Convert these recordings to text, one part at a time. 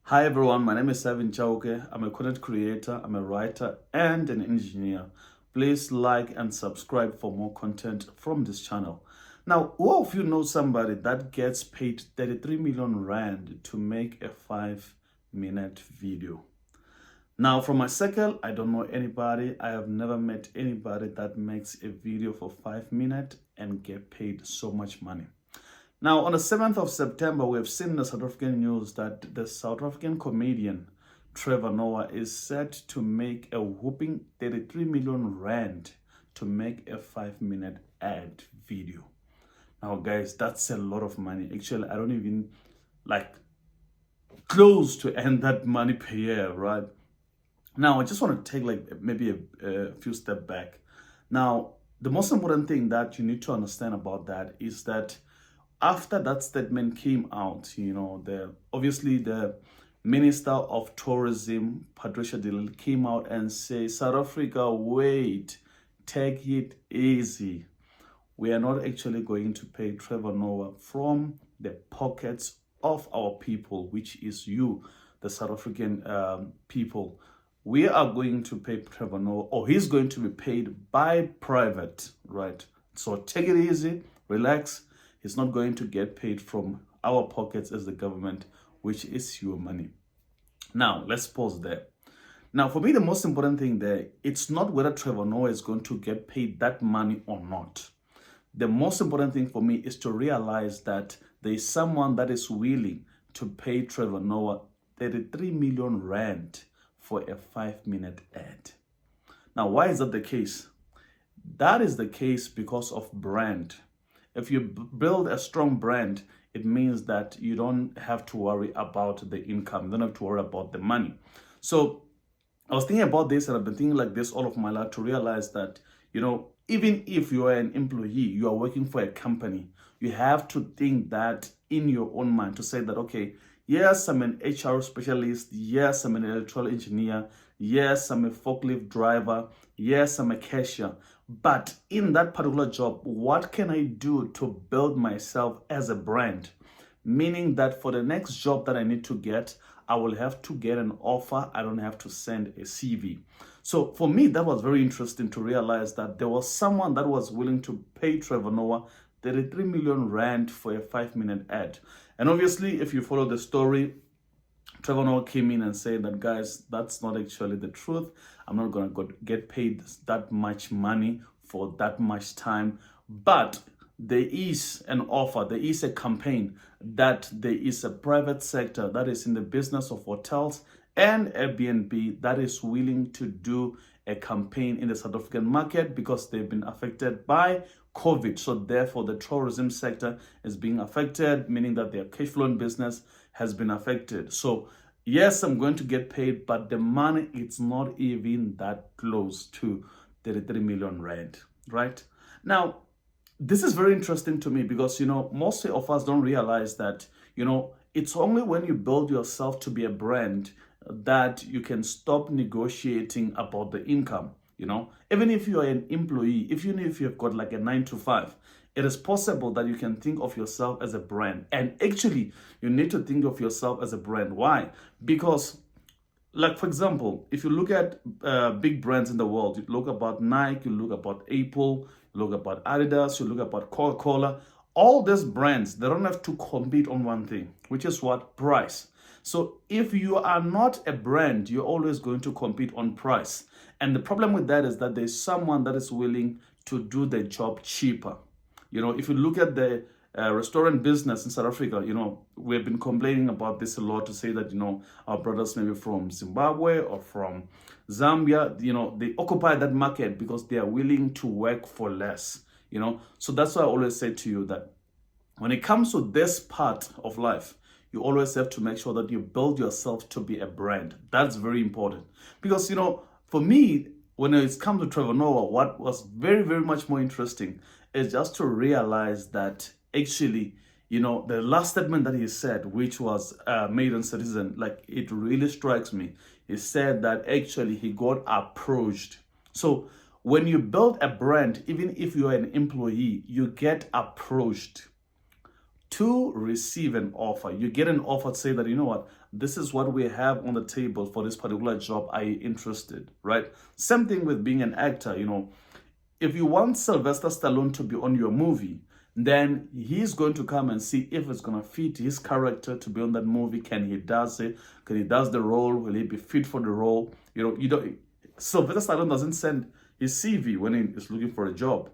Hi everyone, my name is Savin Chauke. I'm a content creator, I'm a writer and an engineer. Please like and subscribe for more content from this channel. Now, who of you know somebody that gets paid 33 million rand to make a 5-minute video? Now, from my circle, I don't know anybody. I have never met anybody that makes a video for 5 minutes and get paid so much money. Now, on the 7th of September, we have seen in the South African news that the South African comedian Trevor Noah is set to make a whopping 33 million rand to make a 5-minute ad video. Now, guys, that's a lot of money. Actually, I don't even close to earn that money per year, right? Now, I just want to take maybe a few steps back. Now, the most important thing that you need to understand about that is that after that statement came out, obviously the Minister of Tourism, Patricia de Lille, came out and said, South Africa, wait, take it easy. We are not actually going to pay Trevor Noah from the pockets of our people, which is you, the South African people. We are going to pay Trevor Noah, or he's going to be paid by private, right? So take it easy, relax. He's not going to get paid from our pockets as the government, which is your money. Now, let's pause there. Now, for me, the most important thing there, it's not whether Trevor Noah is going to get paid that money or not. The most important thing for me is to realize that there is someone that is willing to pay Trevor Noah 33 million rand for a 5-minute ad. Now, why is that the case? That is the case because of brand. If you build a strong brand, it means that you don't have to worry about the income. You don't have to worry about the money. So I was thinking about this, and I've been thinking like this all of my life to realize that, even if you are an employee, you are working for a company, you have to think that in your own mind to say that, okay, yes, I'm an HR specialist. Yes, I'm an electrical engineer. Yes, I'm a forklift driver. Yes, I'm a cashier. But in that particular job, what can I do to build myself as a brand? Meaning that for the next job that I need to get, I will have to get an offer. I don't have to send a CV. So for me, that was very interesting to realize that there was someone that was willing to pay Trevor Noah 33 million rand for a 5-minute ad. And obviously, if you follow the story, Trevor Noah came in and said that, guys, that's not actually the truth. I'm not going to get paid that much money for that much time. But there is an offer, there is a campaign, that there is a private sector that is in the business of hotels and Airbnb that is willing to do a campaign in the South African market because they've been affected by COVID. So therefore, the tourism sector is being affected, meaning that their cash flow business has been affected. So yes, I'm going to get paid, but the money, it's not even that close to 33 million rand, right? Now, this is very interesting to me because, most of us don't realize that, it's only when you build yourself to be a brand that you can stop negotiating about the income. Even if you are an employee, even if you've got like a 9 to 5, it is possible that you can think of yourself as a brand. And actually, you need to think of yourself as a brand. Why? Because, for example, if you look at big brands in the world, you look about Nike, you look about Apple, you look about Adidas, you look about Coca-Cola, all these brands, they don't have to compete on one thing, which is what? Price. So if you are not a brand, you're always going to compete on price. And the problem with that is that there's someone that is willing to do the job cheaper. If you look at the restaurant business in South Africa, we've been complaining about this a lot to say that, our brothers maybe from Zimbabwe or from Zambia, they occupy that market because they are willing to work for less, So that's why I always say to you that when it comes to this part of life, you always have to make sure that you build yourself to be a brand. That's very important. Because, for me, when it's come to Trevor Noah, what was very, very much more interesting is just to realize that actually, the last statement that he said, which was maiden citizen, it really strikes me. He said that actually he got approached. So when you build a brand, even if you're an employee, you get approached to receive an offer. You get an offer to say that, you know what, this is what we have on the table for this particular job. Are you interested? Right? Same thing with being an actor. If you want Sylvester Stallone to be on your movie, then he's going to come and see if it's going to fit his character to be on that movie. Can he does it? Can he does the role? Will he be fit for the role? You don't. Sylvester Stallone doesn't send his CV when he is looking for a job,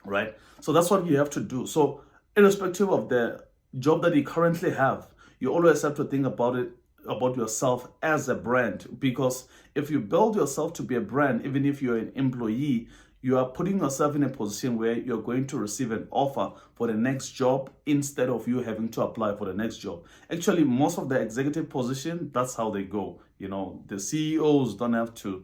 right? So that's what you have to do. So irrespective of the job that you currently have, you always have to think about it, about yourself as a brand. Because if you build yourself to be a brand, even if you're an employee, you are putting yourself in a position where you're going to receive an offer for the next job instead of you having to apply for the next job. Actually, most of the executive position, that's how they go. The CEOs don't have to,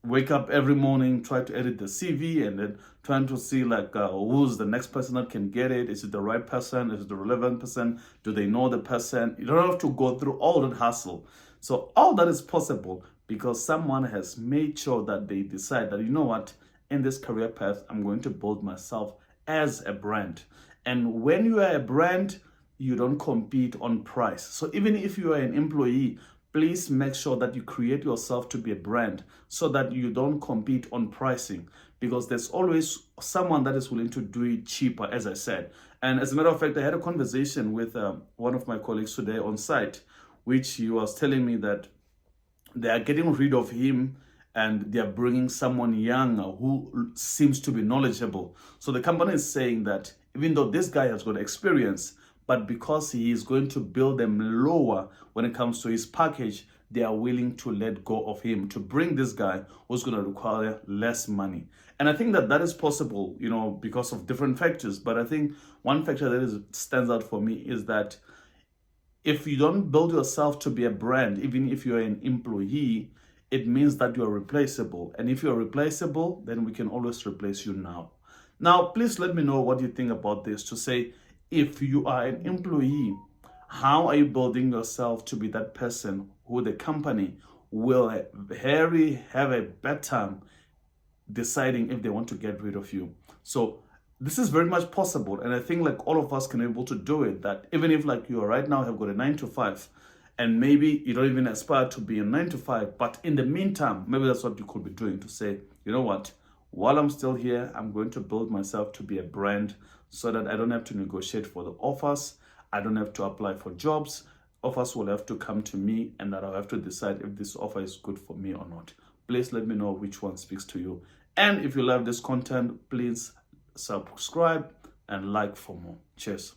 wake up every morning, try to edit the CV, and then trying to see who's the next person that can get it. Is it the right person? Is it the relevant person? Do they know the person? You don't have to go through all that hassle. So all that is possible because someone has made sure that they decide that, you know what, in this career path, I'm going to build myself as a brand. And when you are a brand, you don't compete on price. So even if you are an employee, please make sure that you create yourself to be a brand so that you don't compete on pricing, because there's always someone that is willing to do it cheaper, as I said. And as a matter of fact, I had a conversation with one of my colleagues today on site, which he was telling me that they are getting rid of him and they are bringing someone younger who seems to be knowledgeable. So the company is saying that even though this guy has got experience, but because he is going to build them lower when it comes to his package, they are willing to let go of him to bring this guy who's going to require less money. And I think that that is possible, because of different factors. But I think one factor that stands out for me is that if you don't build yourself to be a brand, even if you're an employee, it means that you're replaceable. And if you're replaceable, then we can always replace you now. Now, please let me know what you think about this, to say, if you are an employee, how are you building yourself to be that person who the company will have a bad time deciding if they want to get rid of you? So this is very much possible, and I think all of us can be able to do it. That even if you are right now have got a 9 to 5, and maybe you don't even aspire to be a 9 to 5, but in the meantime, maybe that's what you could be doing, to say, you know what, while I'm still here, I'm going to build myself to be a brand so that I don't have to negotiate for the offers. I don't have to apply for jobs. Offers will have to come to me, and that I'll have to decide if this offer is good for me or not. Please let me know which one speaks to you. And if you love this content, please subscribe and like for more. Cheers.